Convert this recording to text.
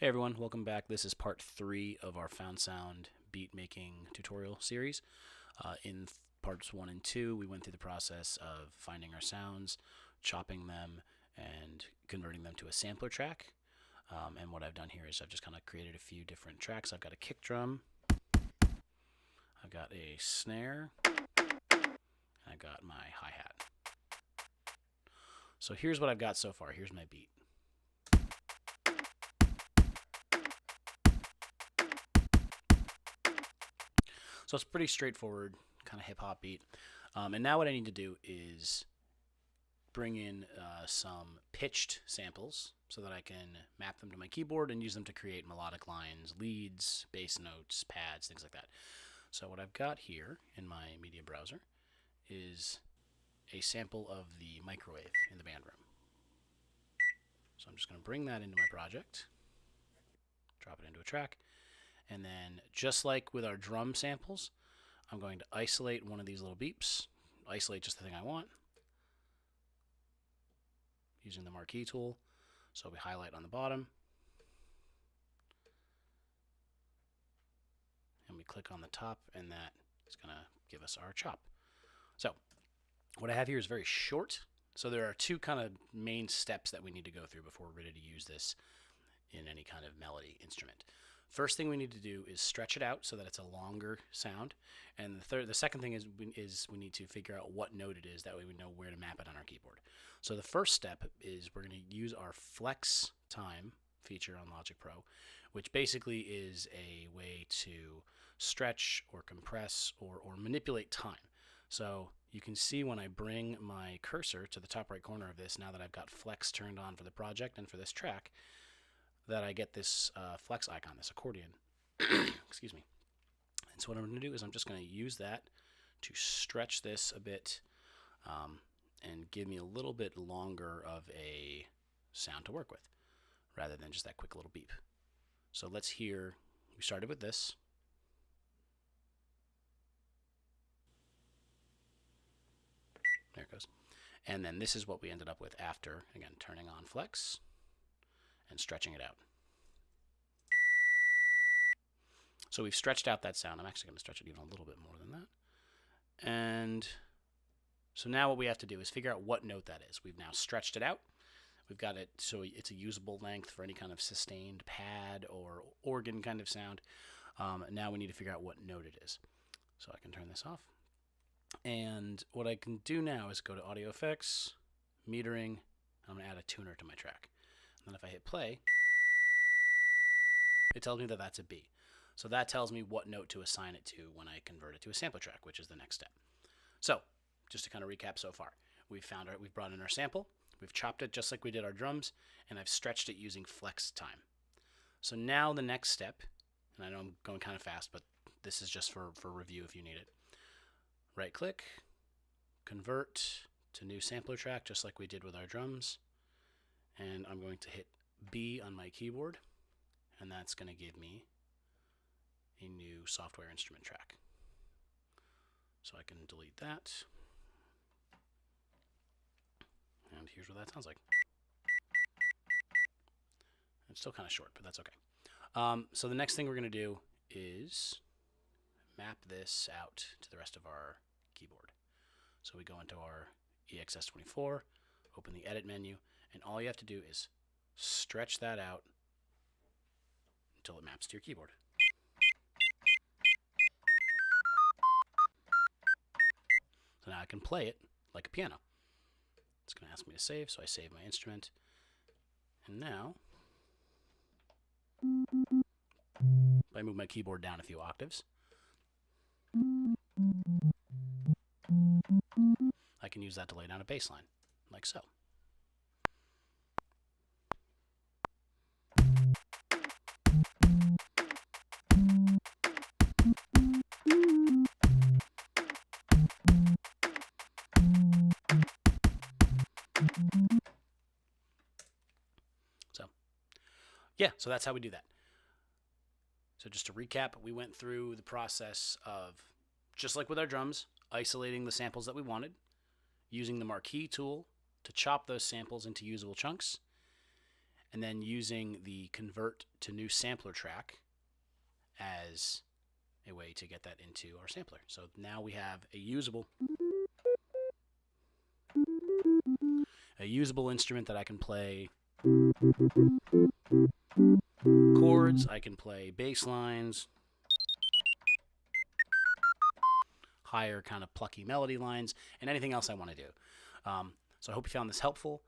Hey everyone, welcome back. This is part 3 of our Found Sound beat making tutorial series. In parts 1 and 2, we went through the process of finding our sounds, chopping them, and converting them to a sampler track. And what I've done here is I've just kind of created a few different tracks. I've got a kick drum, I've got a snare, and I've got my hi-hat. So here's what I've got so far. Here's my beat. So it's pretty straightforward, kind of hip-hop beat. And now what I need to do is bring in some pitched samples so that I can map them to my keyboard and use them to create melodic lines, leads, bass notes, pads, things like that. So what I've got here in my media browser is a sample of the microwave in the band room. So I'm just going to bring that into my project, drop it into a track, and then just like with our drum samples, I'm going to isolate one of these little beeps, isolate just the thing I want, using the marquee tool. So we highlight on the bottom, and we click on the top, and that is going to give us our chop. So what I have here is very short. So there are two kind of main steps that we need to go through before we're ready to use this in any kind of melody instrument. First thing we need to do is stretch it out so that it's a longer sound, and the second thing is we need to figure out what note it is. That way we know where to map it on our keyboard. So the first step is we're going to use our flex time feature on Logic Pro, which basically is a way to stretch or compress or manipulate time. So you can see when I bring my cursor to the top right corner of this, now that I've got flex turned on for the project and for this track, that I get this flex icon, this accordion. Excuse me. And so what I'm going to do is I'm just going to use that to stretch this a bit and give me a little bit longer of a sound to work with, rather than just that quick little beep. So let's hear, we started with this. There it goes. And then this is what we ended up with after, again, turning on flex and stretching it out. So we've stretched out that sound. I'm actually going to stretch it even a little bit more than that. And so now what we have to do is figure out what note that is. We've now stretched it out. We've got it so it's a usable length for any kind of sustained pad or organ kind of sound. Now we need to figure out what note it is. So I can turn this off. And what I can do now is go to Audio Effects, Metering, and I'm going to add a tuner to my track. And then if I hit play, it tells me that that's a B. So that tells me what note to assign it to when I convert it to a sampler track, which is the next step. So just to kind of recap so far, we've brought in our sample, we've chopped it just like we did our drums, and I've stretched it using flex time. So now the next step, and I know I'm going kind of fast, but this is just for review if you need it. Right click, convert to new sampler track, just like we did with our drums. And I'm going to hit B on my keyboard, and that's going to give me a new software instrument track. So I can delete that. And here's what that sounds like. It's still kind of short, but that's okay. So the next thing we're going to do is map this out to the rest of our keyboard. So we go into our EXS24, open the edit menu, and all you have to do is stretch that out until it maps to your keyboard. So now I can play it like a piano. It's going to ask me to save, so I save my instrument. And now, if I move my keyboard down a few octaves, I can use that to lay down a bass line, like so. Yeah, so that's how we do that. So just to recap, we went through the process of, just like with our drums, isolating the samples that we wanted, using the marquee tool to chop those samples into usable chunks, and then using the convert to new sampler track as a way to get that into our sampler. So now we have a usable instrument that I can play chords, I can play bass lines, higher kind of plucky melody lines, and anything else I want to do. So I hope you found this helpful.